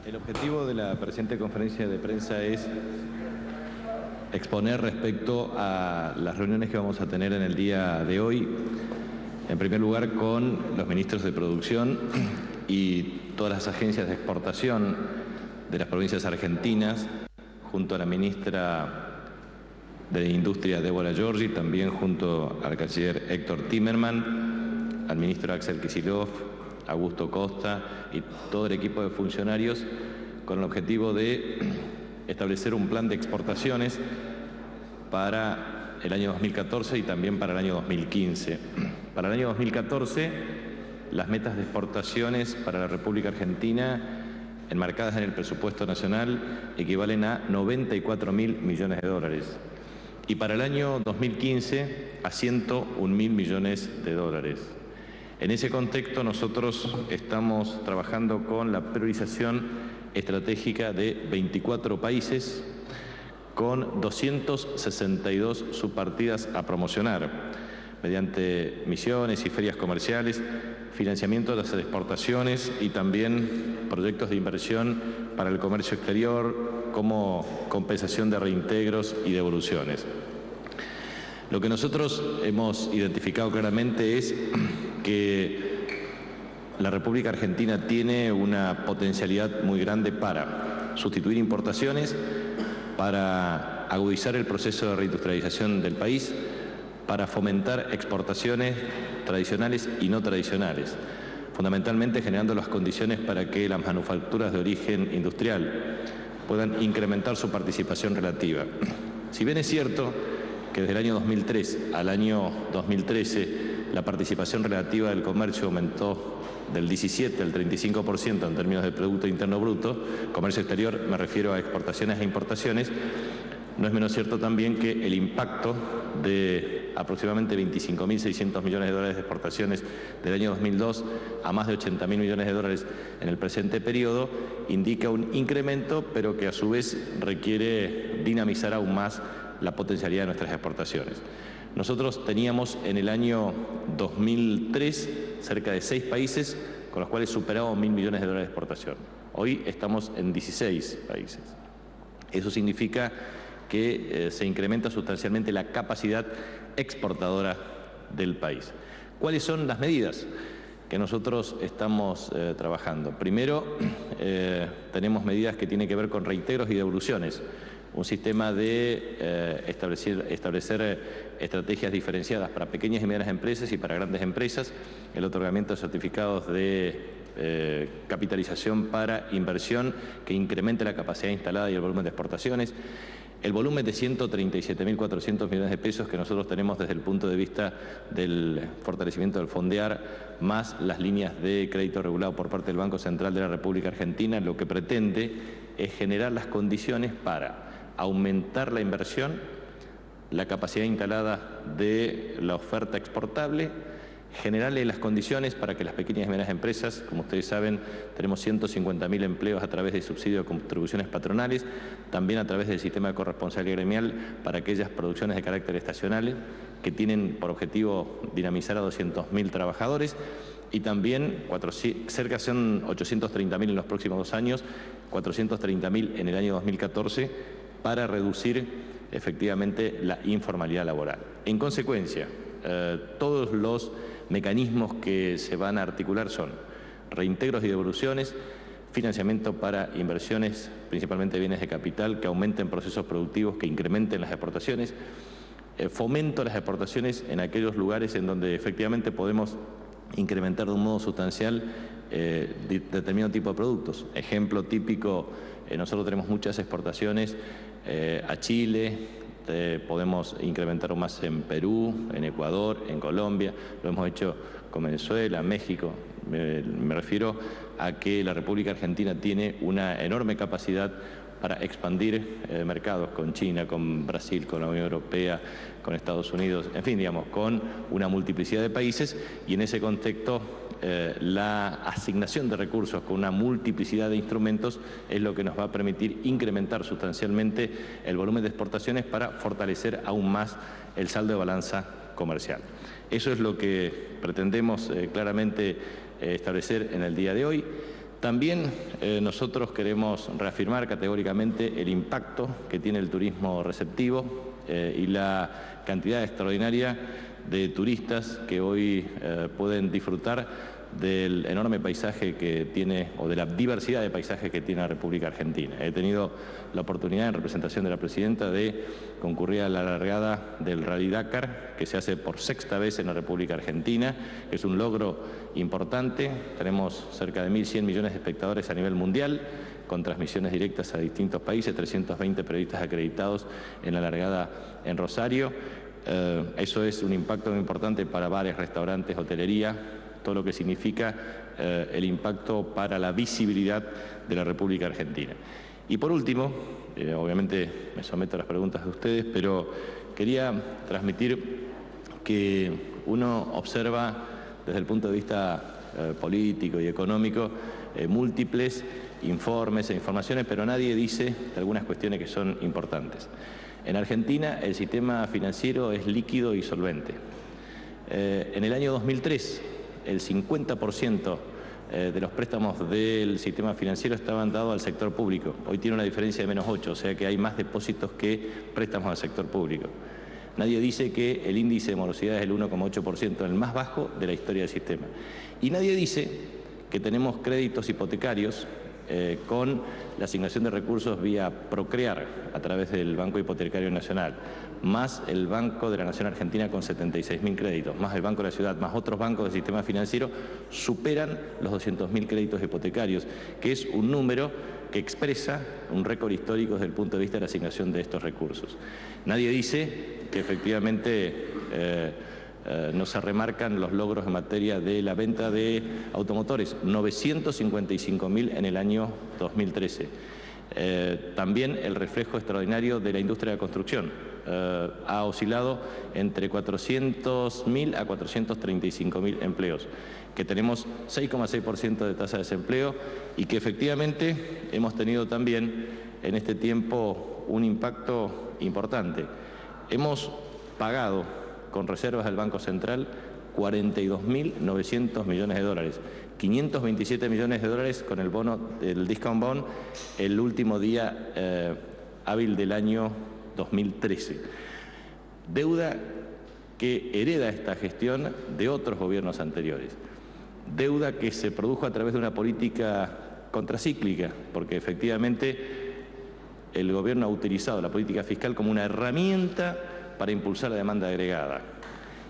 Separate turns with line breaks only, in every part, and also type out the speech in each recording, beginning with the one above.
El objetivo de la presente conferencia de prensa es exponer respecto a las reuniones que vamos a tener en el día de hoy, en primer lugar con los ministros de Producción y todas las agencias de exportación de las provincias argentinas, junto a la ministra de Industria, Débora Giorgi, también junto al canciller Héctor Timerman, al ministro Axel Kicillof, Augusto Costa y todo el equipo de funcionarios, con el objetivo de establecer un plan de exportaciones para el año 2014 y también para el año 2015. Para el año 2014, las metas de exportaciones para la República Argentina, enmarcadas en el presupuesto nacional, equivalen a 94.000 millones de dólares. Y para el año 2015, a 101.000 millones de dólares. En ese contexto, nosotros estamos trabajando con la priorización estratégica de 24 países con 262 subpartidas a promocionar mediante misiones y ferias comerciales, financiamiento de las exportaciones y también proyectos de inversión para el comercio exterior como compensación de reintegros y devoluciones. Lo que nosotros hemos identificado claramente es que la República Argentina tiene una potencialidad muy grande para sustituir importaciones, para agudizar el proceso de reindustrialización del país, para fomentar exportaciones tradicionales y no tradicionales, fundamentalmente generando las condiciones para que las manufacturas de origen industrial puedan incrementar su participación relativa. Si bien es cierto que desde el año 2003 al año 2013 la participación relativa del comercio aumentó del 17 al 35% en términos de Producto Interno Bruto, comercio exterior, me refiero a exportaciones e importaciones, no es menos cierto también que el impacto de aproximadamente 25.600 millones de dólares de exportaciones del año 2002 a más de 80.000 millones de dólares en el presente periodo indica un incremento, pero que a su vez requiere dinamizar aún más la potencialidad de nuestras exportaciones. Nosotros teníamos en el año 2003 cerca de 6 países con los cuales superábamos 1.000 millones de dólares de exportación. Hoy estamos en 16 países. Eso significa que se incrementa sustancialmente la capacidad exportadora del país. ¿Cuáles son las medidas que nosotros estamos trabajando? Primero, tenemos medidas que tienen que ver con reintegros y devoluciones. Un sistema de establecer estrategias diferenciadas para pequeñas y medianas empresas y para grandes empresas, el otorgamiento de certificados de capitalización para inversión que incremente la capacidad instalada y el volumen de exportaciones, el volumen de 137.400 millones de pesos que nosotros tenemos desde el punto de vista del fortalecimiento del fondear, más las líneas de crédito regulado por parte del Banco Central de la República Argentina, lo que pretende es generar las condiciones para aumentar la inversión, la capacidad instalada de la oferta exportable, generarle las condiciones para que las pequeñas y medianas empresas, como ustedes saben, tenemos 150.000 empleos a través de subsidio de contribuciones patronales, también a través del sistema de corresponsabilidad gremial para aquellas producciones de carácter estacional que tienen por objetivo dinamizar a 200.000 trabajadores y también cerca son 830.000 en los próximos 2 años, 430.000 en el año 2014 para reducir efectivamente la informalidad laboral. En consecuencia, todos los mecanismos que se van a articular son reintegros y devoluciones, financiamiento para inversiones, principalmente bienes de capital, que aumenten procesos productivos, que incrementen las exportaciones, fomento a las exportaciones en aquellos lugares en donde efectivamente podemos incrementar de un modo sustancial determinado tipo de productos. Ejemplo típico, nosotros tenemos muchas exportaciones a Chile, podemos incrementar aún más en Perú, en Ecuador, en Colombia, lo hemos hecho con Venezuela, México. Me refiero a que la República Argentina tiene una enorme capacidad para expandir mercados con China, con Brasil, con la Unión Europea, con Estados Unidos, en fin, digamos, con una multiplicidad de países y en ese contexto la asignación de recursos con una multiplicidad de instrumentos es lo que nos va a permitir incrementar sustancialmente el volumen de exportaciones para fortalecer aún más el saldo de balanza comercial. Eso es lo que pretendemos claramente establecer en el día de hoy. También nosotros queremos reafirmar categóricamente el impacto que tiene el turismo receptivo y la cantidad extraordinaria de turistas que hoy pueden disfrutar del enorme paisaje que tiene, o de la diversidad de paisajes que tiene la República Argentina. He tenido la oportunidad, en representación de la Presidenta, de concurrir a la largada del Rally Dakar, que se hace por 6ª vez en la República Argentina, que es un logro importante. Tenemos cerca de 1.100 millones de espectadores a nivel mundial, con transmisiones directas a distintos países, 320 periodistas acreditados en la largada en Rosario. Eso es un impacto muy importante para bares, restaurantes, hotelería, todo lo que significa el impacto para la visibilidad de la República Argentina. Y por último, obviamente me someto a las preguntas de ustedes, pero quería transmitir que uno observa desde el punto de vista político y económico múltiples informes e informaciones, pero nadie dice de algunas cuestiones que son importantes. En Argentina el sistema financiero es líquido y solvente. En el año 2003, el 50% de los préstamos del sistema financiero estaban dados al sector público. Hoy tiene una diferencia de -8, o sea que hay más depósitos que préstamos al sector público. Nadie dice que el índice de morosidad es el 1,8%, el más bajo de la historia del sistema. Y nadie dice que tenemos créditos hipotecarios con la asignación de recursos vía Procrear a través del Banco Hipotecario Nacional, más el Banco de la Nación Argentina con 76.000 créditos, más el Banco de la Ciudad, más otros bancos del sistema financiero, superan los 200.000 créditos hipotecarios, que es un número que expresa un récord histórico desde el punto de vista de la asignación de estos recursos. Nadie dice que efectivamente no se remarcan los logros en materia de la venta de automotores, 955.000 en el año 2013. También el reflejo extraordinario de la industria de la construcción. Ha oscilado entre 400.000 a 435.000 empleos, que tenemos 6,6% de tasa de desempleo y que efectivamente hemos tenido también en este tiempo un impacto importante. Hemos pagado con reservas del Banco Central 42.900 millones de dólares, 527 millones de dólares con el bono, el discount bond, el último día hábil del año 2013. Deuda que hereda esta gestión de otros gobiernos anteriores. Deuda que se produjo a través de una política contracíclica, porque efectivamente el gobierno ha utilizado la política fiscal como una herramienta para impulsar la demanda agregada.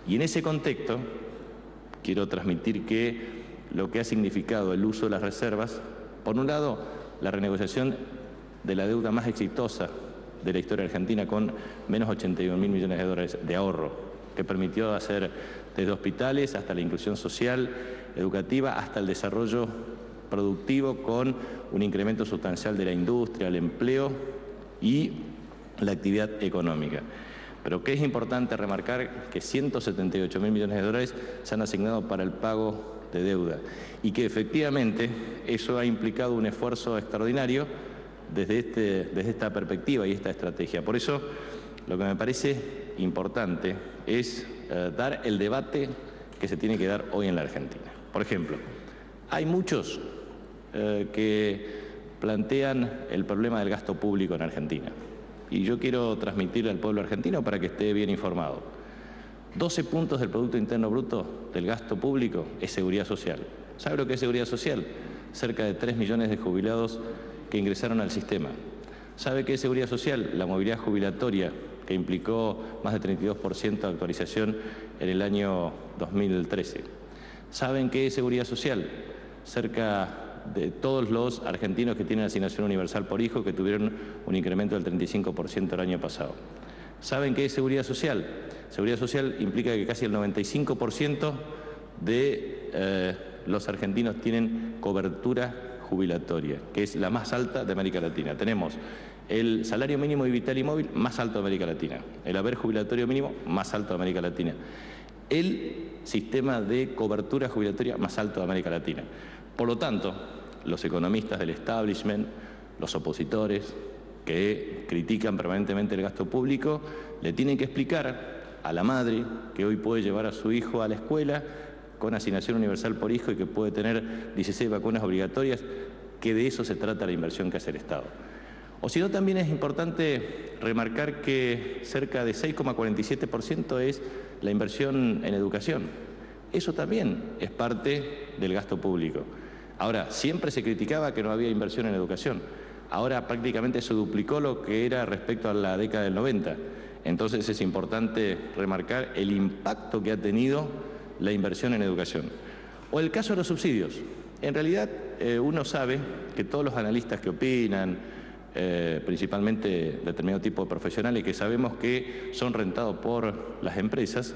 Y en ese contexto quiero transmitir que lo que ha significado el uso de las reservas, por un lado, la renegociación de la deuda más exitosa de la historia argentina con menos 81.000 millones de dólares de ahorro, que permitió hacer desde hospitales hasta la inclusión social, educativa, hasta el desarrollo productivo con un incremento sustancial de la industria, el empleo y la actividad económica. Pero que es importante remarcar que 178.000 millones de dólares se han asignado para el pago de deuda y que efectivamente eso ha implicado un esfuerzo extraordinario desde esta perspectiva y esta estrategia. Por eso lo que me parece importante es dar el debate que se tiene que dar hoy en la Argentina. Por ejemplo, hay muchos que plantean el problema del gasto público en Argentina. Y yo quiero transmitirle al pueblo argentino para que esté bien informado. 12 puntos del Producto Interno Bruto del gasto público es seguridad social. ¿Sabe lo que es seguridad social? Cerca de 3 millones de jubilados que ingresaron al sistema. ¿Sabe qué es seguridad social? La movilidad jubilatoria, que implicó más de 32% de actualización en el año 2013. ¿Saben qué es seguridad social? Cerca de todos los argentinos que tienen asignación universal por hijo, que tuvieron un incremento del 35% el año pasado. ¿Saben qué es seguridad social? Seguridad social implica que casi el 95% de los argentinos tienen cobertura jubilatoria, que es la más alta de América Latina. Tenemos el salario mínimo y vital y móvil más alto de América Latina, el haber jubilatorio mínimo más alto de América Latina, el sistema de cobertura jubilatoria más alto de América Latina. Por lo tanto, los economistas del establishment, los opositores que critican permanentemente el gasto público, le tienen que explicar a la madre que hoy puede llevar a su hijo a la escuela con asignación universal por hijo y que puede tener 16 vacunas obligatorias, que de eso se trata la inversión que hace el Estado. O si no, también es importante remarcar que cerca de 6,47% es la inversión en educación. Eso también es parte del gasto público. Ahora, siempre se criticaba que no había inversión en educación. Ahora prácticamente se duplicó lo que era respecto a la década del 90. Entonces es importante remarcar el impacto que ha tenido la inversión en educación. O el caso de los subsidios. En realidad uno sabe que todos los analistas que opinan, principalmente determinado tipo de profesionales que sabemos que son rentados por las empresas,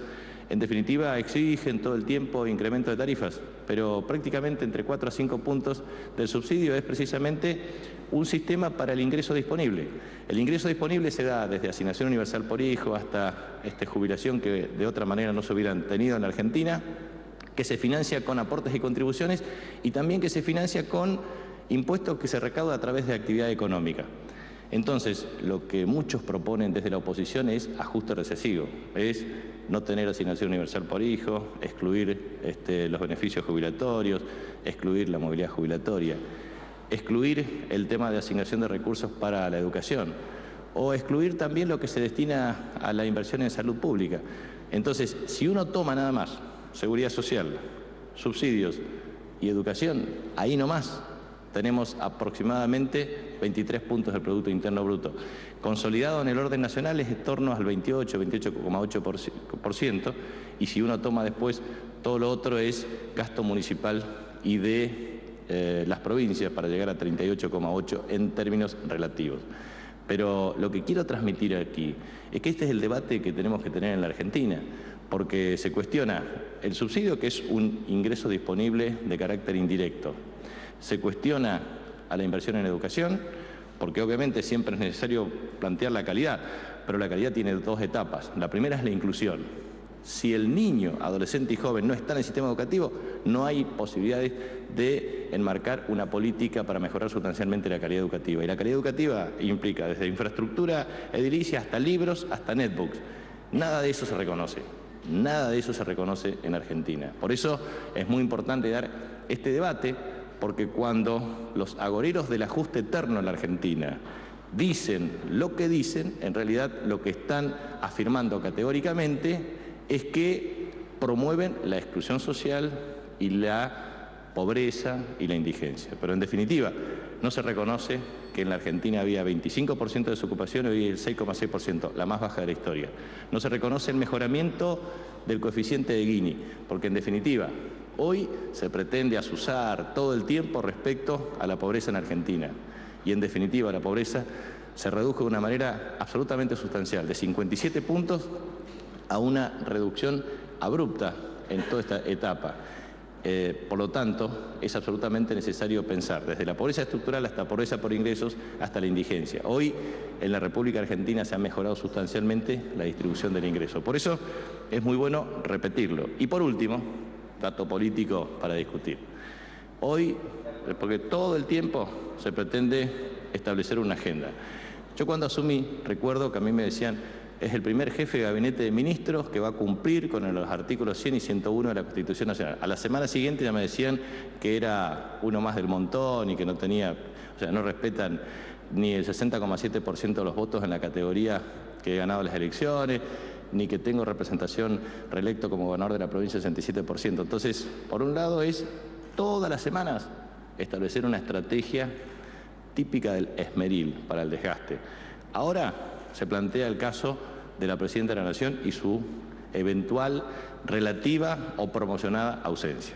en definitiva exigen todo el tiempo incremento de tarifas, pero prácticamente entre 4 a 5 puntos del subsidio es precisamente un sistema para el ingreso disponible. El ingreso disponible se da desde asignación universal por hijo hasta jubilación que de otra manera no se hubieran tenido en la Argentina, que se financia con aportes y contribuciones y también que se financia con impuestos que se recauda a través de actividad económica. Entonces, lo que muchos proponen desde la oposición es ajuste recesivo, es no tener asignación universal por hijo, excluir los beneficios jubilatorios, excluir la movilidad jubilatoria, excluir el tema de asignación de recursos para la educación o excluir también lo que se destina a la inversión en salud pública. Entonces, si uno toma nada más seguridad social, subsidios y educación, ahí nomás tenemos aproximadamente 23 puntos del Producto Interno Bruto. Consolidado en el orden nacional es en torno al 28,8%, y si uno toma después todo lo otro es gasto municipal y de las provincias para llegar a 38,8 en términos relativos. Pero lo que quiero transmitir aquí es que este es el debate que tenemos que tener en la Argentina, porque se cuestiona el subsidio, que es un ingreso disponible de carácter indirecto. Se cuestiona a la inversión en educación, porque obviamente siempre es necesario plantear la calidad, pero la calidad tiene dos etapas. La primera es la inclusión. Si el niño, adolescente y joven no está en el sistema educativo, no hay posibilidades de enmarcar una política para mejorar sustancialmente la calidad educativa. Y la calidad educativa implica desde infraestructura edilicia hasta libros, hasta netbooks. Nada de eso se reconoce. Nada de eso se reconoce en Argentina. Por eso es muy importante dar este debate, porque cuando los agoreros del ajuste eterno en la Argentina dicen lo que dicen, en realidad lo que están afirmando categóricamente es que promueven la exclusión social y la pobreza y la indigencia. Pero en definitiva, no se reconoce que en la Argentina había 25% de desocupación y hoy el 6,6%, la más baja de la historia. No se reconoce el mejoramiento del coeficiente de Gini, porque en definitiva, hoy se pretende azuzar todo el tiempo respecto a la pobreza en Argentina. Y en definitiva, la pobreza se redujo de una manera absolutamente sustancial, de 57 puntos a una reducción abrupta en toda esta etapa. Por lo tanto, es absolutamente necesario pensar desde la pobreza estructural hasta pobreza por ingresos hasta la indigencia. Hoy, en la República Argentina se ha mejorado sustancialmente la distribución del ingreso. Por eso es muy bueno repetirlo. Y por último, dato político para discutir. Hoy, porque todo el tiempo se pretende establecer una agenda. Yo cuando asumí, recuerdo que a mí me decían, es el primer jefe de gabinete de ministros que va a cumplir con los artículos 100 y 101 de la Constitución Nacional. A la semana siguiente ya me decían que era uno más del montón y que no tenía, o sea, no respetan ni el 60,7% de los votos en la categoría que he ganado las elecciones, ni que tengo representación reelecto como gobernador de la provincia del 67%. Entonces, por un lado es todas las semanas establecer una estrategia típica del esmeril para el desgaste. Ahora se plantea el caso de la Presidenta de la Nación y su eventual relativa o promocionada ausencia.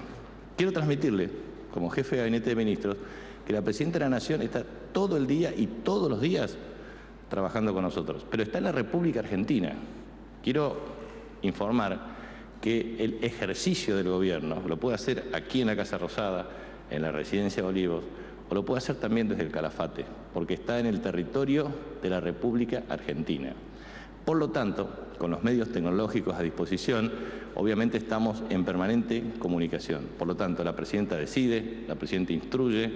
Quiero transmitirle, como jefe de gabinete de ministros, que la Presidenta de la Nación está todo el día y todos los días trabajando con nosotros, pero está en la República Argentina. Quiero informar que el ejercicio del gobierno lo puede hacer aquí en la Casa Rosada, en la Residencia de Olivos, o lo puede hacer también desde el Calafate, porque está en el territorio de la República Argentina. Por lo tanto, con los medios tecnológicos a disposición, obviamente estamos en permanente comunicación. Por lo tanto, la Presidenta decide, la Presidenta instruye,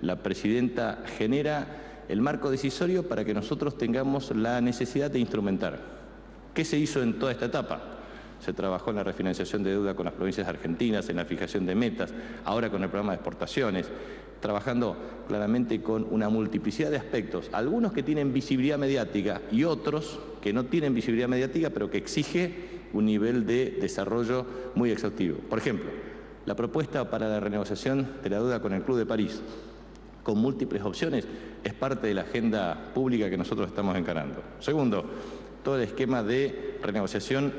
la Presidenta genera el marco decisorio para que nosotros tengamos la necesidad de instrumentar. ¿Qué se hizo en toda esta etapa? se trabajó en la refinanciación de deuda con las provincias argentinas, en la fijación de metas, ahora con el programa de exportaciones, trabajando claramente con una multiplicidad de aspectos, algunos que tienen visibilidad mediática y otros que no tienen visibilidad mediática, pero que exige un nivel de desarrollo muy exhaustivo. Por ejemplo, la propuesta para la renegociación de la deuda con el Club de París, con múltiples opciones, es parte de la agenda pública que nosotros estamos encarando. Segundo, todo el esquema de renegociación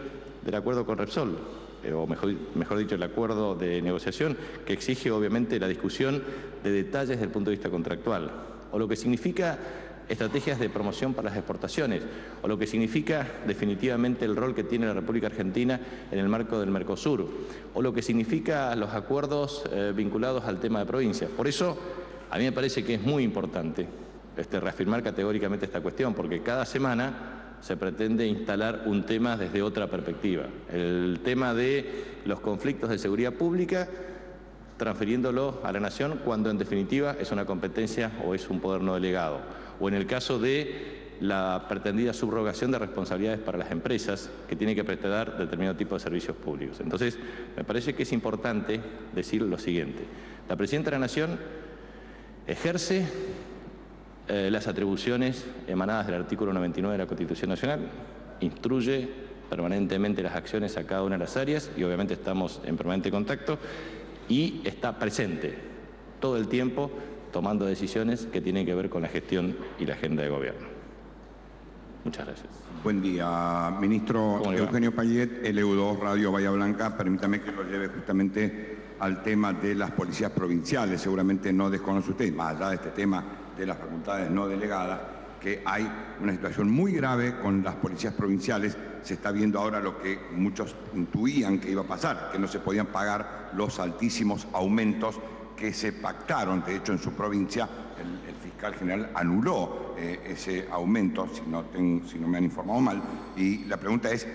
del acuerdo con Repsol, o mejor dicho, el acuerdo de negociación, que exige obviamente la discusión de detalles desde el punto de vista contractual, o lo que significa estrategias de promoción para las exportaciones, o lo que significa definitivamente el rol que tiene la República Argentina en el marco del Mercosur, o lo que significa los acuerdos vinculados al tema de provincias. Por eso, a mí me parece que es muy importante reafirmar categóricamente esta cuestión, porque cada semana se pretende instalar un tema desde otra perspectiva. El tema de los conflictos de seguridad pública, transfiriéndolo a la Nación cuando en definitiva es una competencia o es un poder no delegado. O en el caso de la pretendida subrogación de responsabilidades para las empresas que tienen que prestar determinado tipo de servicios públicos. Entonces, me parece que es importante decir lo siguiente. La Presidenta de la Nación ejerce las atribuciones emanadas del artículo 99 de la Constitución Nacional, instruye permanentemente las acciones a cada una de las áreas y obviamente estamos en permanente contacto y está presente todo el tiempo tomando decisiones que tienen que ver con la gestión y la agenda de gobierno. Muchas gracias.
Buen día, ministro. Eugenio Payet, LU2 Radio Bahía Blanca. Permítame que lo lleve justamente al tema de las policías provinciales. Seguramente no desconoce usted, más allá de este tema de las facultades no delegadas, que hay una situación muy grave con las policías provinciales. Se está viendo ahora lo que muchos intuían que iba a pasar, que no se podían pagar los altísimos aumentos que se pactaron. De hecho, en su provincia el fiscal general anuló ese aumento, si no me han informado mal. Y la pregunta es,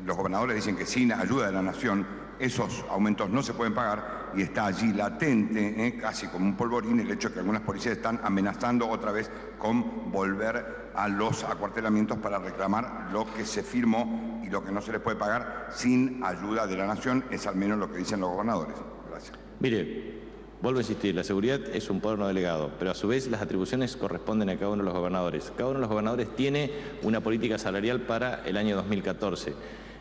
los gobernadores dicen que sin ayuda de la Nación esos aumentos no se pueden pagar y está allí latente, casi como un polvorín, el hecho de que algunas policías están amenazando otra vez con volver a los acuartelamientos para reclamar lo que se firmó y lo que no se les puede pagar sin ayuda de la Nación. Es al menos lo que dicen los gobernadores. Gracias.
Mire, vuelvo a insistir, la seguridad es un poder no delegado, pero a su vez las atribuciones corresponden a cada uno de los gobernadores. Cada uno de los gobernadores tiene una política salarial para el año 2014.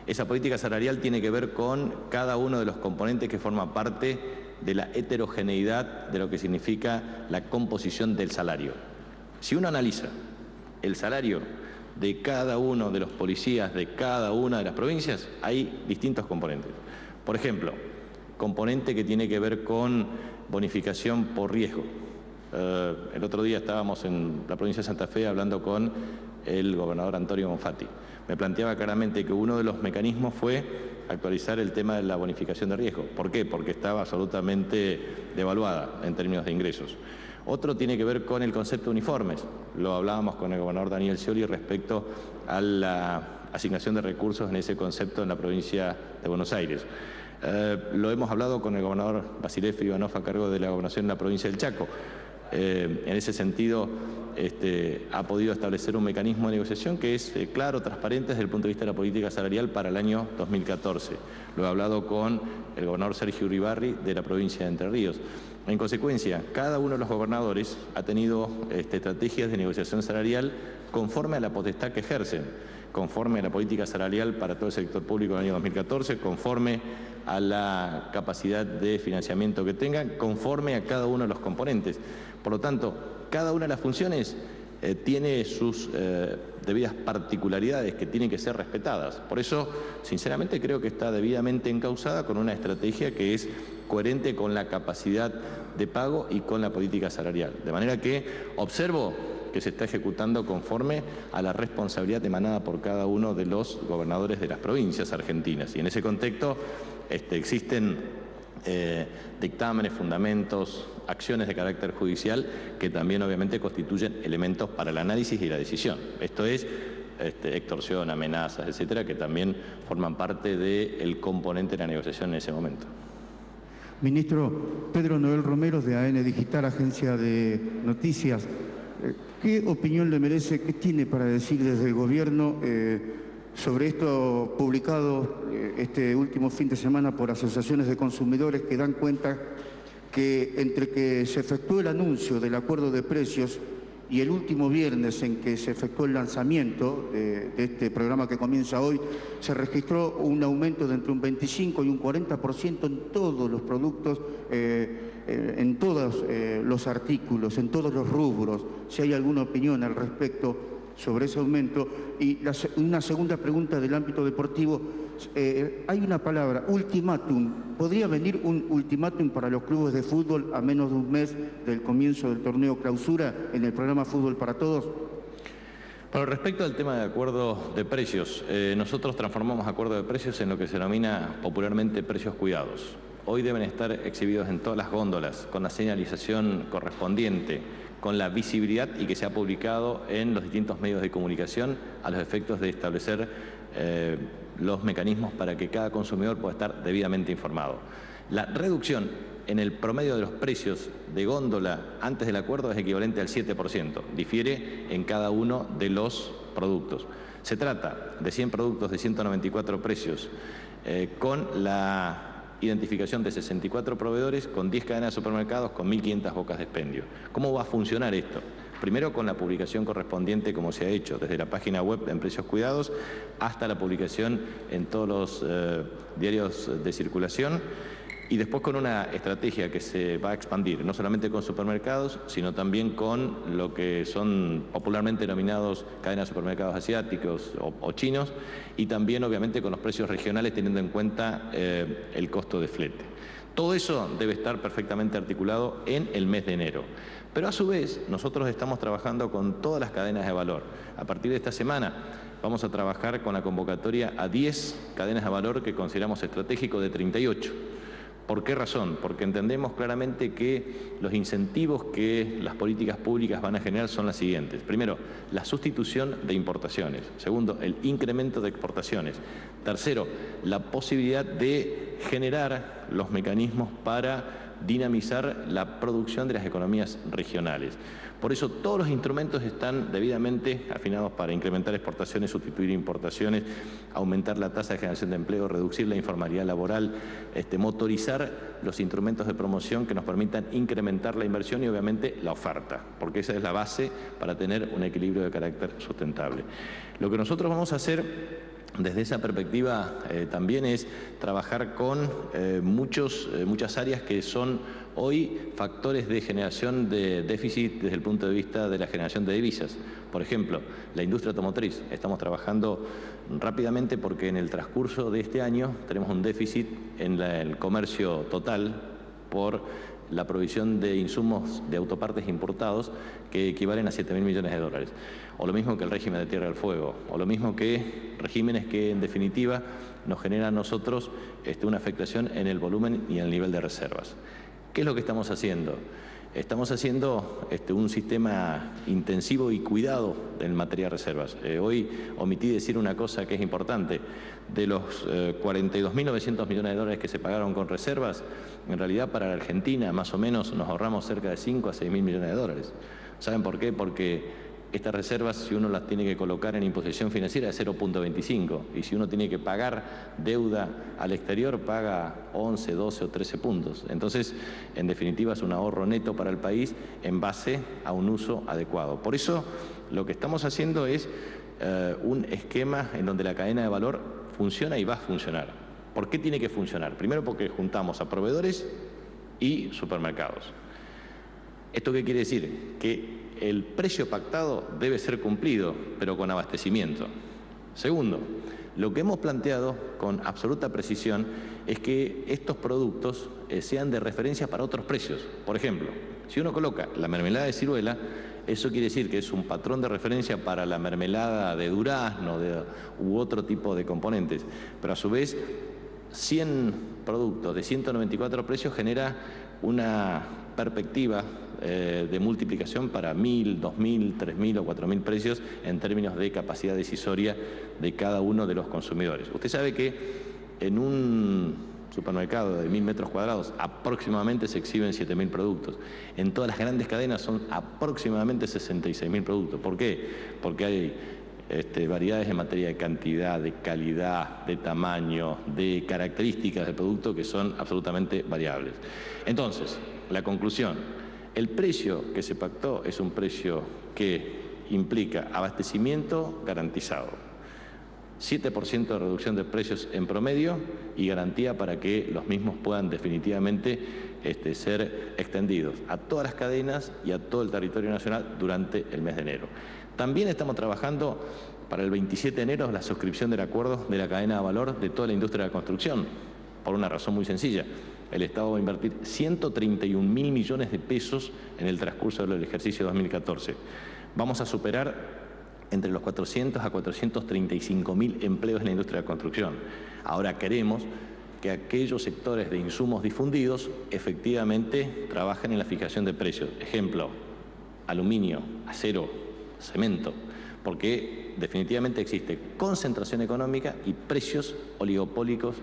Esa política salarial tiene que ver con cada uno de los componentes que forman parte de la heterogeneidad de lo que significa la composición del salario. Si uno analiza el salario de cada uno de los policías de cada una de las provincias, hay distintos componentes. Por ejemplo, componente que tiene que ver con bonificación por riesgo. El otro día estábamos en la provincia de Santa Fe hablando con el gobernador Antonio Bonfatti. Me planteaba claramente que uno de los mecanismos fue actualizar el tema de la bonificación de riesgo. ¿Por qué? Porque estaba absolutamente devaluada en términos de ingresos. Otro tiene que ver con el concepto de uniformes. Lo hablábamos con el gobernador Daniel Scioli respecto a la asignación de recursos en ese concepto en la provincia de Buenos Aires. Lo hemos hablado con el gobernador Basilef Ivanov a cargo de la gobernación en la provincia del Chaco. En ese sentido, ha podido establecer un mecanismo de negociación que es claro, transparente desde el punto de vista de la política salarial para el año 2014. Lo he hablado con el gobernador Sergio Uribarri de la provincia de Entre Ríos. En consecuencia, cada uno de los gobernadores ha tenido estrategias de negociación salarial conforme a la potestad que ejercen, conforme a la política salarial para todo el sector público en el año 2014, conforme a la capacidad de financiamiento que tengan, conforme a cada uno de los componentes. Por lo tanto, cada una de las funciones tiene sus debidas particularidades que tienen que ser respetadas. Por eso, sinceramente, creo que está debidamente encauzada con una estrategia que es coherente con la capacidad de pago y con la política salarial. De manera que observo que se está ejecutando conforme a la responsabilidad emanada por cada uno de los gobernadores de las provincias argentinas. Y en ese contexto existen dictámenes, fundamentos, acciones de carácter judicial que también obviamente constituyen elementos para el análisis y la decisión. Esto es extorsión, amenazas, etcétera, que también forman parte del componente de la negociación en ese momento.
Ministro, Pedro Noel Romero de AN Digital, agencia de noticias. ¿Qué opinión le merece, qué tiene para decir desde el gobierno Sobre esto publicado este último fin de semana por asociaciones de consumidores que dan cuenta que entre que se efectuó el anuncio del acuerdo de precios y el último viernes en que se efectuó el lanzamiento de este programa que comienza hoy, se registró un aumento de entre un 25 y un 40% en todos los productos, en todos los artículos, en todos los rubros. Si hay alguna opinión al respecto sobre ese aumento. Y una segunda pregunta del ámbito deportivo. Hay una palabra, ultimátum. ¿Podría venir un ultimátum para los clubes de fútbol a menos de un mes del comienzo del torneo clausura en el programa Fútbol para Todos?
Bueno, respecto al tema de acuerdo de precios, nosotros transformamos acuerdo de precios en lo que se denomina popularmente precios cuidados. Hoy deben estar exhibidos en todas las góndolas, con la señalización correspondiente, con la visibilidad y que se ha publicado en los distintos medios de comunicación a los efectos de establecer los mecanismos para que cada consumidor pueda estar debidamente informado. La reducción en el promedio de los precios de góndola antes del acuerdo es equivalente al 7%, difiere en cada uno de los productos. Se trata de 100 productos de 194 precios con la identificación de 64 proveedores, con 10 cadenas de supermercados, con 1.500 bocas de expendio. ¿Cómo va a funcionar esto? Primero con la publicación correspondiente, como se ha hecho, desde la página web en Precios Cuidados hasta la publicación en todos los diarios de circulación, y después con una estrategia que se va a expandir, no solamente con supermercados, sino también con lo que son popularmente denominados cadenas de supermercados asiáticos o chinos, y también obviamente con los precios regionales teniendo en cuenta el costo de flete. Todo eso debe estar perfectamente articulado en el mes de enero. Pero a su vez nosotros estamos trabajando con todas las cadenas de valor. A partir de esta semana vamos a trabajar con la convocatoria a 10 cadenas de valor que consideramos estratégico de 38. ¿Por qué razón? Porque entendemos claramente que los incentivos que las políticas públicas van a generar son las siguientes. Primero, la sustitución de importaciones. Segundo, el incremento de exportaciones. Tercero, la posibilidad de generar los mecanismos para dinamizar la producción de las economías regionales. Por eso todos los instrumentos están debidamente afinados para incrementar exportaciones, sustituir importaciones, aumentar la tasa de generación de empleo, reducir la informalidad laboral, motorizar los instrumentos de promoción que nos permitan incrementar la inversión y obviamente la oferta, porque esa es la base para tener un equilibrio de carácter sustentable. Lo que nosotros vamos a hacer desde esa perspectiva también es trabajar con muchas áreas que son hoy factores de generación de déficit desde el punto de vista de la generación de divisas. Por ejemplo, la industria automotriz. Estamos trabajando rápidamente porque en el transcurso de este año tenemos un déficit en el comercio total por la provisión de insumos de autopartes importados que equivalen a 7.000 millones de dólares. O lo mismo que el régimen de Tierra del Fuego, o lo mismo que regímenes que en definitiva nos generan a nosotros una afectación en el volumen y en el nivel de reservas. ¿Qué es lo que estamos haciendo? Estamos haciendo un sistema intensivo y cuidado en materia de reservas. Hoy omití decir una cosa que es importante. De los 42.900 millones de dólares que se pagaron con reservas, en realidad para la Argentina más o menos nos ahorramos cerca de 5 a 6.000 millones de dólares. ¿Saben por qué? Porque estas reservas, si uno las tiene que colocar en imposición financiera, es 0.25. Y si uno tiene que pagar deuda al exterior, paga 11, 12 o 13 puntos. Entonces, en definitiva, es un ahorro neto para el país en base a un uso adecuado. Por eso, lo que estamos haciendo es un esquema en donde la cadena de valor funciona y va a funcionar. ¿Por qué tiene que funcionar? Primero, porque juntamos a proveedores y supermercados. ¿Esto qué quiere decir? Que el precio pactado debe ser cumplido, pero con abastecimiento. Segundo, lo que hemos planteado con absoluta precisión es que estos productos sean de referencia para otros precios. Por ejemplo, si uno coloca la mermelada de ciruela, eso quiere decir que es un patrón de referencia para la mermelada de durazno u otro tipo de componentes, pero a su vez 100 productos de 194 precios genera una perspectiva de multiplicación para 1.000, 2.000, 3.000 o 4.000 precios en términos de capacidad decisoria de cada uno de los consumidores. Usted sabe que en un supermercado de 1.000 metros cuadrados aproximadamente se exhiben 7.000 productos. En todas las grandes cadenas son aproximadamente 66.000 productos. ¿Por qué? Porque hay variedades en materia de cantidad, de calidad, de tamaño, de características del producto que son absolutamente variables. Entonces, la conclusión, el precio que se pactó es un precio que implica abastecimiento garantizado, 7% de reducción de precios en promedio y garantía para que los mismos puedan definitivamente ser extendidos a todas las cadenas y a todo el territorio nacional durante el mes de enero. También estamos trabajando para el 27 de enero la suscripción del acuerdo de la cadena de valor de toda la industria de la construcción, por una razón muy sencilla. El Estado va a invertir 131.000 millones de pesos en el transcurso del ejercicio 2014. Vamos a superar entre los 400 a 435.000 empleos en la industria de la construcción. Ahora queremos que aquellos sectores de insumos difundidos efectivamente trabajen en la fijación de precios. Ejemplo, aluminio, acero, cemento, porque definitivamente existe concentración económica y precios oligopólicos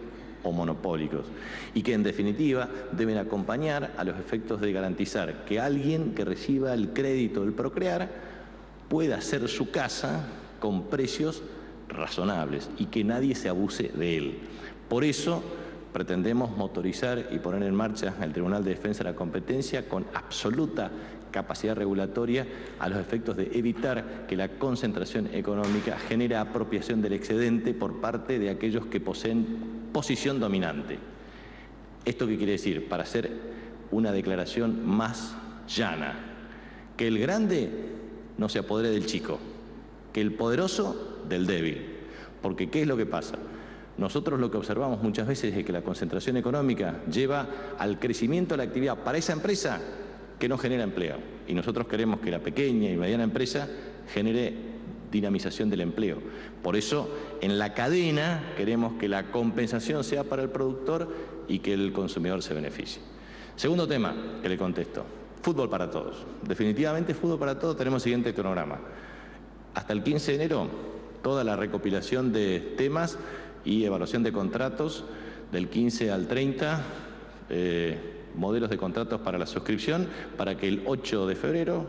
o monopólicos, y que en definitiva deben acompañar a los efectos de garantizar que alguien que reciba el crédito del Procrear pueda hacer su casa con precios razonables y que nadie se abuse de él. Por eso pretendemos motorizar y poner en marcha el Tribunal de Defensa de la Competencia con absoluta capacidad regulatoria a los efectos de evitar que la concentración económica genere apropiación del excedente por parte de aquellos que poseen posición dominante. ¿Esto qué quiere decir? Para hacer una declaración más llana, que el grande no se apodere del chico, que el poderoso del débil. Porque ¿qué es lo que pasa? Nosotros lo que observamos muchas veces es que la concentración económica lleva al crecimiento de la actividad para esa empresa que no genera empleo. Y nosotros queremos que la pequeña y mediana empresa genere dinamización del empleo. Por eso, en la cadena queremos que la compensación sea para el productor y que el consumidor se beneficie. Segundo tema que le contesto, fútbol para todos. Definitivamente fútbol para todos. Tenemos el siguiente cronograma. Hasta el 15 de enero, toda la recopilación de temas y evaluación de contratos. Del 15 al 30, modelos de contratos para la suscripción, para que el 8 de febrero,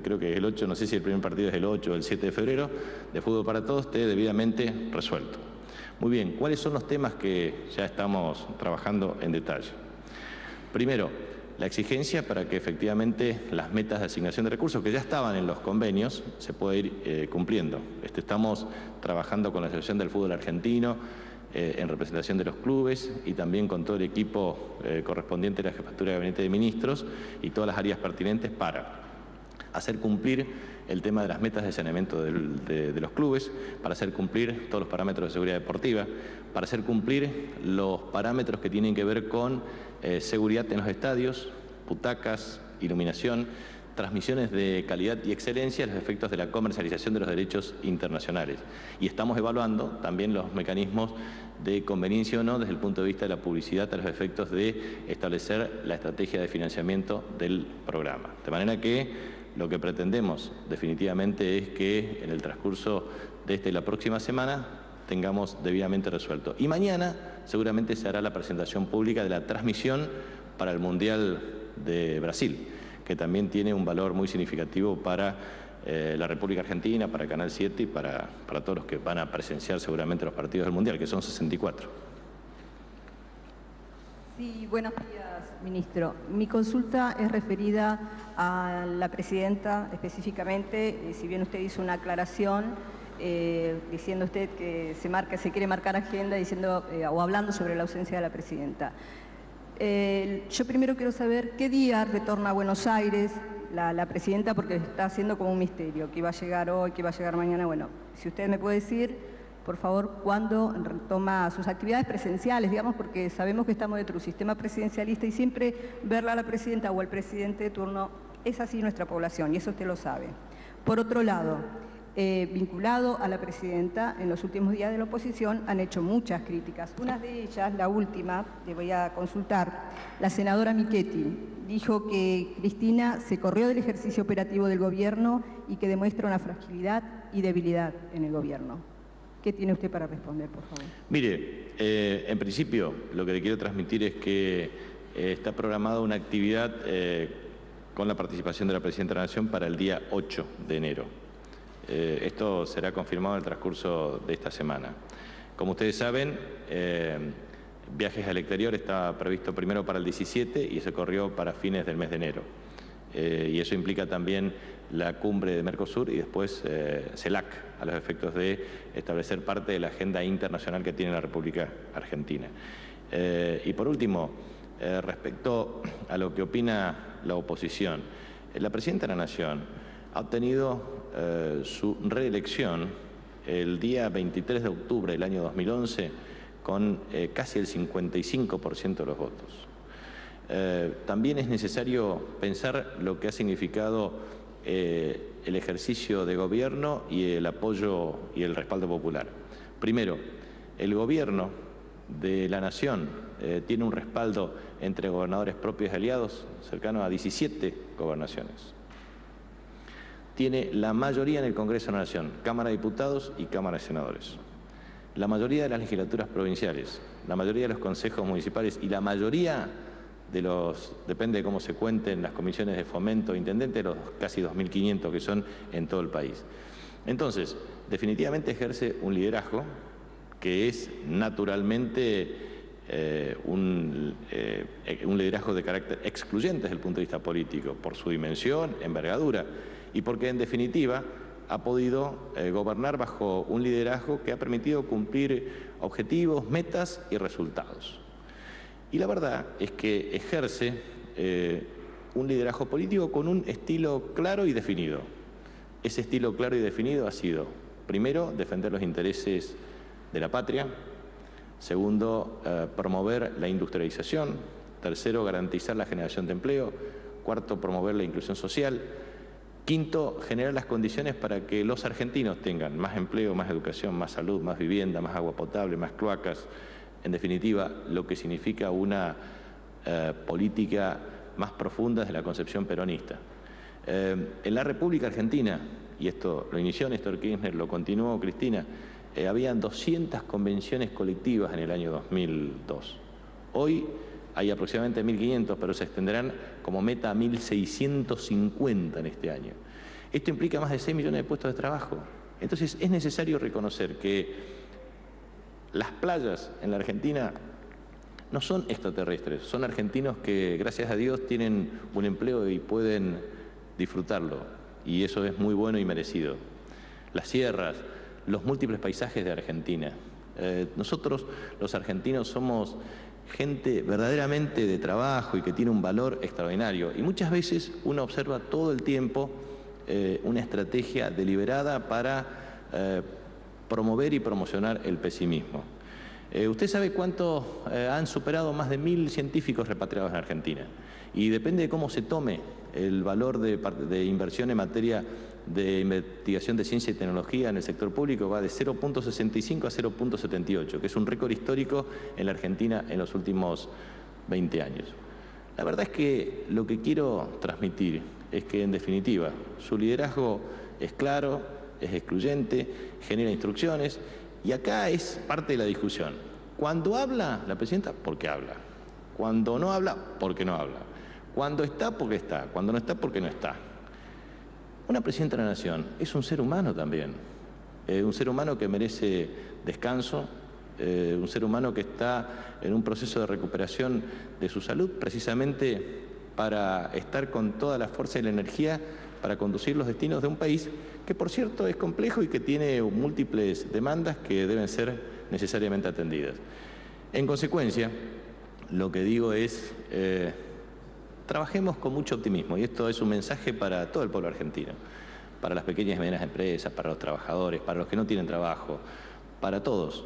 creo que el 8, no sé si el primer partido es el 8 o el 7 de febrero, de fútbol para todos, esté debidamente resuelto. Muy bien, ¿cuáles son los temas que ya estamos trabajando en detalle? Primero, la exigencia para que efectivamente las metas de asignación de recursos que ya estaban en los convenios se pueda ir cumpliendo. Estamos trabajando con la Asociación del Fútbol Argentino, en representación de los clubes y también con todo el equipo correspondiente a la Jefatura de Gabinete de Ministros y todas las áreas pertinentes para hacer cumplir el tema de las metas de saneamiento de los clubes, para hacer cumplir todos los parámetros de seguridad deportiva, para hacer cumplir los parámetros que tienen que ver con seguridad en los estadios, butacas, iluminación, transmisiones de calidad y excelencia a los efectos de la comercialización de los derechos internacionales. Y estamos evaluando también los mecanismos de conveniencia o no desde el punto de vista de la publicidad a los efectos de establecer la estrategia de financiamiento del programa. De manera que lo que pretendemos definitivamente es que en el transcurso de esta y la próxima semana tengamos debidamente resuelto. Y mañana seguramente se hará la presentación pública de la transmisión para el Mundial de Brasil, que también tiene un valor muy significativo para la República Argentina, para Canal 7 y para todos los que van a presenciar seguramente los partidos del Mundial, que son 64.
Sí, buenos días, ministro. Mi consulta es referida a la presidenta específicamente, si bien usted hizo una aclaración diciendo usted que se quiere marcar agenda diciendo o hablando sobre la ausencia de la presidenta. Yo primero quiero saber qué día retorna a Buenos Aires la presidenta, porque está haciendo como un misterio, que iba a llegar hoy, que iba a llegar mañana. Bueno, si usted me puede decir, por favor, cuándo retoma sus actividades presenciales, digamos, porque sabemos que estamos dentro de un sistema presidencialista y siempre verla a la presidenta o al presidente de turno es así nuestra población, y eso usted lo sabe. Por otro lado, vinculado a la presidenta, en los últimos días de la oposición han hecho muchas críticas. Una de ellas, la última, le voy a consultar, la senadora Michetti dijo que Cristina se corrió del ejercicio operativo del gobierno y que demuestra una fragilidad y debilidad en el gobierno. ¿Qué tiene usted para responder, por favor?
Mire, en principio lo que le quiero transmitir es que está programada una actividad con la participación de la Presidenta de la Nación para el día 8 de enero. Esto será confirmado en el transcurso de esta semana. Como ustedes saben, viajes al exterior estaba previsto primero para el 17 y se corrió para fines del mes de enero. Y eso implica también la cumbre de Mercosur y después CELAC, a los efectos de establecer parte de la agenda internacional que tiene la República Argentina. Y por último, respecto a lo que opina la oposición, la Presidenta de la Nación ha obtenido su reelección el día 23 de octubre del año 2011 con casi el 55% de los votos. También es necesario pensar lo que ha significado el ejercicio de gobierno y el apoyo y el respaldo popular. Primero, el gobierno de la Nación tiene un respaldo entre gobernadores propios y aliados cercano a 17 gobernaciones. Tiene la mayoría en el Congreso de la Nación, Cámara de Diputados y Cámara de Senadores. La mayoría de las legislaturas provinciales, la mayoría de los consejos municipales y la mayoría de los, depende de cómo se cuenten, las comisiones de fomento, intendente, los casi 2.500 que son en todo el país. Entonces, definitivamente ejerce un liderazgo que es naturalmente un liderazgo de carácter excluyente desde el punto de vista político, por su dimensión, envergadura, y porque en definitiva ha podido gobernar bajo un liderazgo que ha permitido cumplir objetivos, metas y resultados. Y la verdad es que ejerce un liderazgo político con un estilo claro y definido. Ese estilo claro y definido ha sido, primero, defender los intereses de la patria; segundo, promover la industrialización; tercero, garantizar la generación de empleo; cuarto, promover la inclusión social; quinto, generar las condiciones para que los argentinos tengan más empleo, más educación, más salud, más vivienda, más agua potable, más cloacas; en definitiva, lo que significa una política más profunda de la concepción peronista. En la República Argentina, y esto lo inició Néstor Kirchner, lo continuó Cristina, habían 200 convenciones colectivas en el año 2002. Hoy hay aproximadamente 1.500, pero se extenderán como meta a 1.650 en este año. Esto implica más de 6 millones de puestos de trabajo. Entonces es necesario reconocer que las playas en la Argentina no son extraterrestres, son argentinos que, gracias a Dios, tienen un empleo y pueden disfrutarlo, y eso es muy bueno y merecido. Las sierras, los múltiples paisajes de Argentina. Nosotros, los argentinos, somos gente verdaderamente de trabajo y que tiene un valor extraordinario, y muchas veces uno observa todo el tiempo una estrategia deliberada para promover y promocionar el pesimismo. Usted sabe cuánto han superado más de 1.000 científicos repatriados en Argentina, y depende de cómo se tome el valor de inversión en materia de investigación de ciencia y tecnología en el sector público, va de 0.65 a 0.78, que es un récord histórico en la Argentina en los últimos 20 años. La verdad es que lo que quiero transmitir es que, en definitiva, su liderazgo es claro, es excluyente, genera instrucciones, y acá es parte de la discusión. Cuando habla la presidenta, porque habla. Cuando no habla, porque no habla. Cuando está, porque está. Cuando no está, porque no está. Una presidenta de la Nación es un ser humano también. Un ser humano que merece descanso, un ser humano que está en un proceso de recuperación de su salud, precisamente para estar con toda la fuerza y la energía para conducir los destinos de un país que, por cierto, es complejo y que tiene múltiples demandas que deben ser necesariamente atendidas. En consecuencia, lo que digo es, trabajemos con mucho optimismo, y esto es un mensaje para todo el pueblo argentino, para las pequeñas y medianas empresas, para los trabajadores, para los que no tienen trabajo, para todos.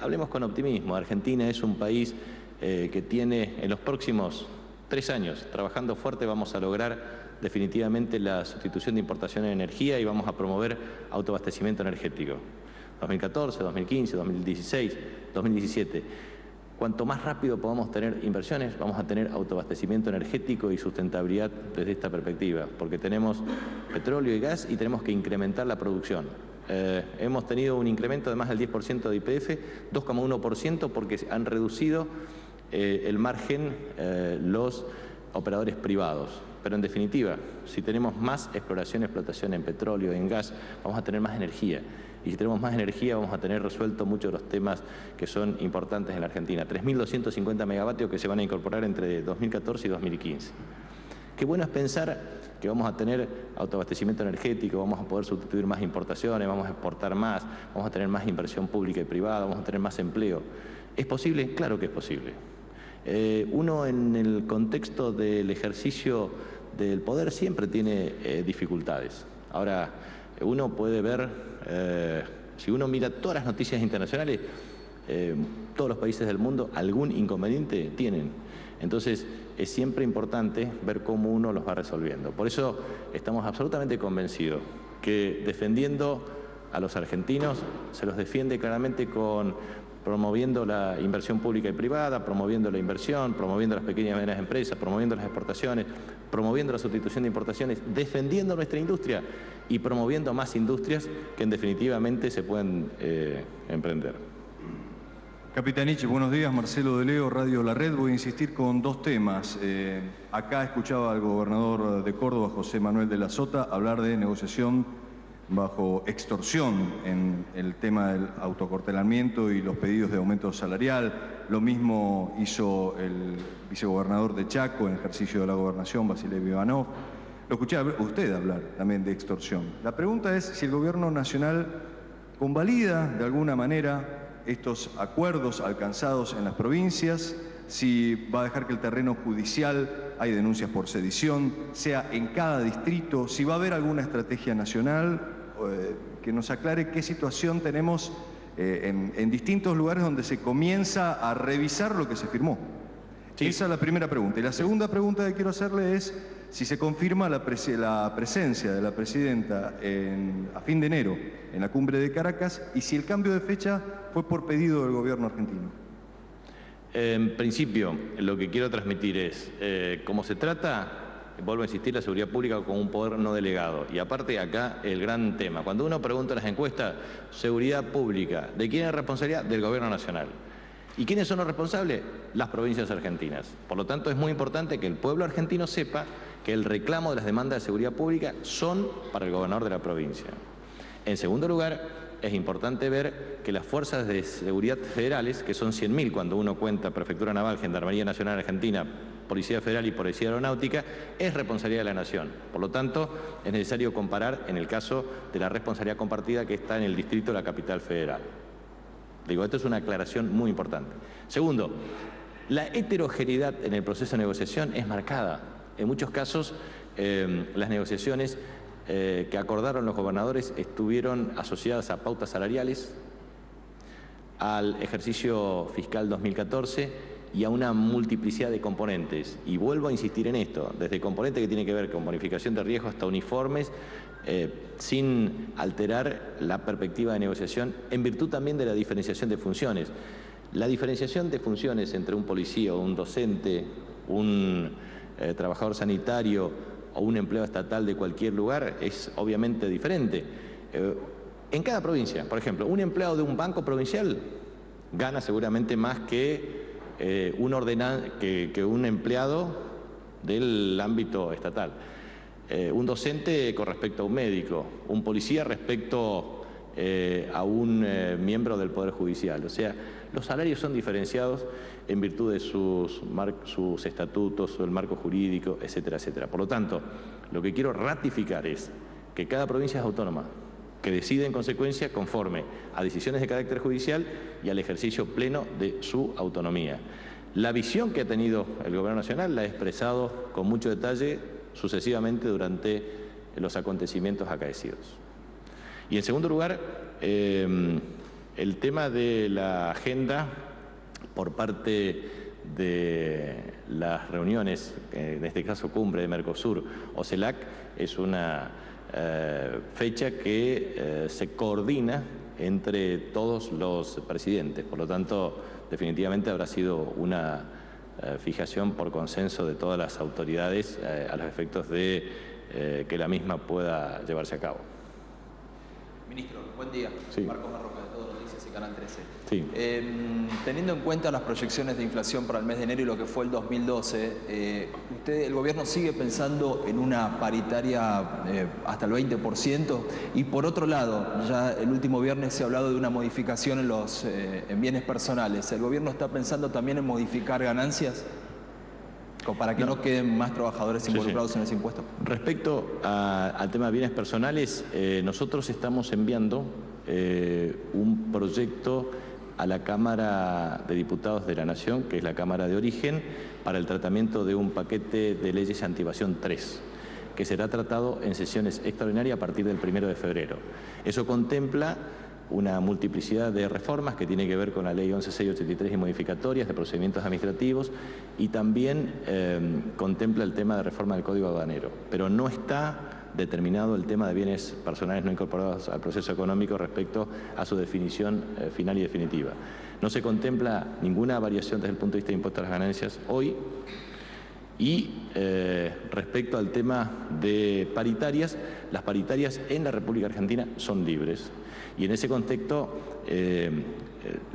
Hablemos con optimismo. Argentina es un país que tiene, en los próximos 3 años, trabajando fuerte, vamos a lograr definitivamente la sustitución de importación de energía y vamos a promover autoabastecimiento energético. 2014, 2015, 2016, 2017. Cuanto más rápido podamos tener inversiones, vamos a tener autoabastecimiento energético y sustentabilidad desde esta perspectiva, porque tenemos petróleo y gas y tenemos que incrementar la producción. Hemos tenido un incremento de más del 10% de YPF, 2,1% porque han reducido el margen los operadores privados. Pero en definitiva, si tenemos más exploración y explotación en petróleo, en gas, vamos a tener más energía. Y si tenemos más energía, vamos a tener resuelto muchos de los temas que son importantes en la Argentina. 3.250 megavatios que se van a incorporar entre 2014 y 2015. Qué bueno es pensar que vamos a tener autoabastecimiento energético, vamos a poder sustituir más importaciones, vamos a exportar más, vamos a tener más inversión pública y privada, vamos a tener más empleo. ¿Es posible? Claro que es posible. Uno en el contexto del ejercicio del poder siempre tiene dificultades. Ahora, uno puede ver, si uno mira todas las noticias internacionales, todos los países del mundo algún inconveniente tienen. Entonces, es siempre importante ver cómo uno los va resolviendo. Por eso estamos absolutamente convencidos que defendiendo a los argentinos se los defiende claramente promoviendo la inversión pública y privada, promoviendo la inversión, promoviendo las pequeñas y medianas empresas, promoviendo las exportaciones, promoviendo la sustitución de importaciones, defendiendo nuestra industria y promoviendo más industrias que en definitivamente se pueden emprender.
Capitanich, buenos días. Marcelo de Leo, Radio La Red. Voy a insistir con dos temas. Acá escuchaba al gobernador de Córdoba, José Manuel de la Sota, hablar de negociación bajo extorsión en el tema del autoacortelamiento y los pedidos de aumento salarial. Lo mismo hizo el vicegobernador de Chaco en ejercicio de la gobernación, Basilio Ivanov. Lo escuché a usted hablar también de extorsión. La pregunta es si el gobierno nacional convalida de alguna manera estos acuerdos alcanzados en las provincias, si va a dejar que el terreno judicial, hay denuncias por sedición, sea en cada distrito, si va a haber alguna estrategia nacional, que nos aclare qué situación tenemos en distintos lugares donde se comienza a revisar lo que se firmó. Sí. Esa es la primera pregunta. Y la segunda pregunta que quiero hacerle es si se confirma la presencia de la presidenta a fin de enero en la cumbre de Caracas y si el cambio de fecha fue por pedido del gobierno argentino.
En principio, lo que quiero transmitir es, como se trata, vuelvo a insistir, la seguridad pública como un poder no delegado. Y aparte acá el gran tema, cuando uno pregunta en las encuestas, seguridad pública, ¿de quién es responsabilidad? Del gobierno nacional. ¿Y quiénes son los responsables? Las provincias argentinas. Por lo tanto, es muy importante que el pueblo argentino sepa que el reclamo de las demandas de seguridad pública son para el gobernador de la provincia. En segundo lugar, es importante ver que las fuerzas de seguridad federales, que son 100.000 cuando uno cuenta Prefectura Naval, Gendarmería Nacional Argentina, Policía Federal y Policía Aeronáutica, es responsabilidad de la Nación. Por lo tanto, es necesario comparar en el caso de la responsabilidad compartida que está en el distrito de la capital federal. Digo, esto es una aclaración muy importante. Segundo, la heterogeneidad en el proceso de negociación es marcada. En muchos casos, las negociaciones que acordaron los gobernadores estuvieron asociadas a pautas salariales, al ejercicio fiscal 2014 y a una multiplicidad de componentes. Y vuelvo a insistir en esto, desde componente que tiene que ver con bonificación de riesgo hasta uniformes, sin alterar la perspectiva de negociación, en virtud también de la diferenciación de funciones. La diferenciación de funciones entre un policía o un docente, un trabajador sanitario o un empleado estatal de cualquier lugar es obviamente diferente. En cada provincia, por ejemplo, un empleado de un banco provincial gana seguramente más que un empleado del ámbito estatal. Un docente con respecto a un médico, un policía respecto a un miembro del Poder Judicial. O sea, los salarios son diferenciados en virtud de sus estatutos, el marco jurídico, etcétera, etcétera. Por lo tanto, lo que quiero ratificar es que cada provincia es autónoma, que decide en consecuencia conforme a decisiones de carácter judicial y al ejercicio pleno de su autonomía. La visión que ha tenido el Gobierno Nacional la ha expresado con mucho detalle sucesivamente durante los acontecimientos acaecidos. Y en segundo lugar, el tema de la agenda por parte de las reuniones, en este caso cumbre de Mercosur o CELAC, es una fecha que se coordina entre todos los presidentes. Por lo tanto, definitivamente habrá sido una fijación por consenso de todas las autoridades a los efectos de que la misma pueda llevarse a cabo.
Ministro, buen día.
Sí.
Marcos Barroca, de Todo Noticias y Canal 13.
Sí.
Teniendo en cuenta las proyecciones de inflación para el mes de enero y lo que fue el 2012, ¿el gobierno sigue pensando en una paritaria hasta el 20%? Y por otro lado, ya el último viernes se ha hablado de una modificación en bienes personales. ¿El gobierno está pensando también en modificar ganancias para que no queden más trabajadores involucrados en ese impuesto?
Respecto al tema de bienes personales, nosotros estamos enviando un proyecto a la Cámara de Diputados de la Nación, que es la Cámara de Origen, para el tratamiento de un paquete de leyes anti-evasión 3, que será tratado en sesiones extraordinarias a partir del 1 de febrero. Eso contempla una multiplicidad de reformas que tiene que ver con la Ley 11.683 y modificatorias de procedimientos administrativos, y también contempla el tema de reforma del Código Aduanero, pero no está determinado el tema de bienes personales no incorporados al proceso económico respecto a su definición final y definitiva. No se contempla ninguna variación desde el punto de vista de impuesto a las ganancias hoy. Y respecto al tema de paritarias, las paritarias en la República Argentina son libres. Y en ese contexto,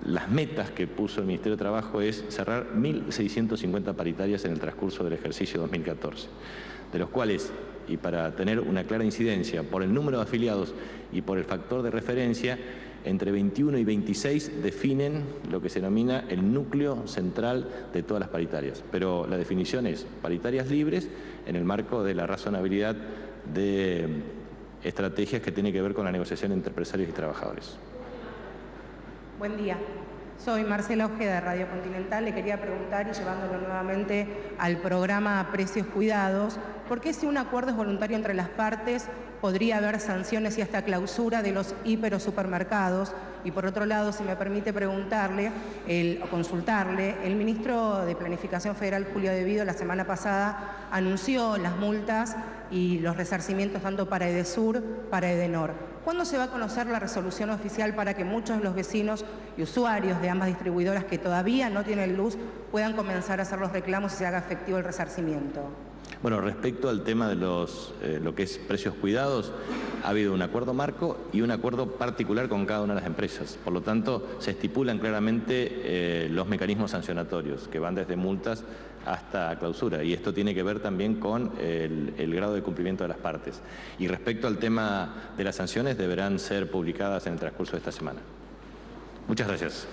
las metas que puso el Ministerio de Trabajo es cerrar 1.650 paritarias en el transcurso del ejercicio 2014, de los cuales, y para tener una clara incidencia por el número de afiliados y por el factor de referencia, entre 21 y 26 definen lo que se denomina el núcleo central de todas las paritarias. Pero la definición es paritarias libres en el marco de la razonabilidad de estrategias que tienen que ver con la negociación entre empresarios y trabajadores.
Buen día. Soy Marcela Ojeda de Radio Continental. Le quería preguntar, y llevándolo nuevamente al programa Precios Cuidados, ¿por qué si un acuerdo es voluntario entre las partes podría haber sanciones y hasta clausura de los hiper o supermercados? Y por otro lado, si me permite preguntarle o consultarle, el ministro de Planificación Federal, Julio De Vido, la semana pasada anunció las multas y los resarcimientos tanto para Edesur, para Edenor. ¿Cuándo se va a conocer la resolución oficial para que muchos de los vecinos y usuarios de ambas distribuidoras que todavía no tienen luz puedan comenzar a hacer los reclamos y se haga efectivo el resarcimiento?
Bueno, respecto al tema de lo que es precios cuidados, ha habido un acuerdo marco y un acuerdo particular con cada una de las empresas. Por lo tanto, se estipulan claramente los mecanismos sancionatorios, que van desde multas hasta clausura. Y esto tiene que ver también con el grado de cumplimiento de las partes. Y respecto al tema de las sanciones, deberán ser publicadas en el transcurso de esta semana. Muchas gracias.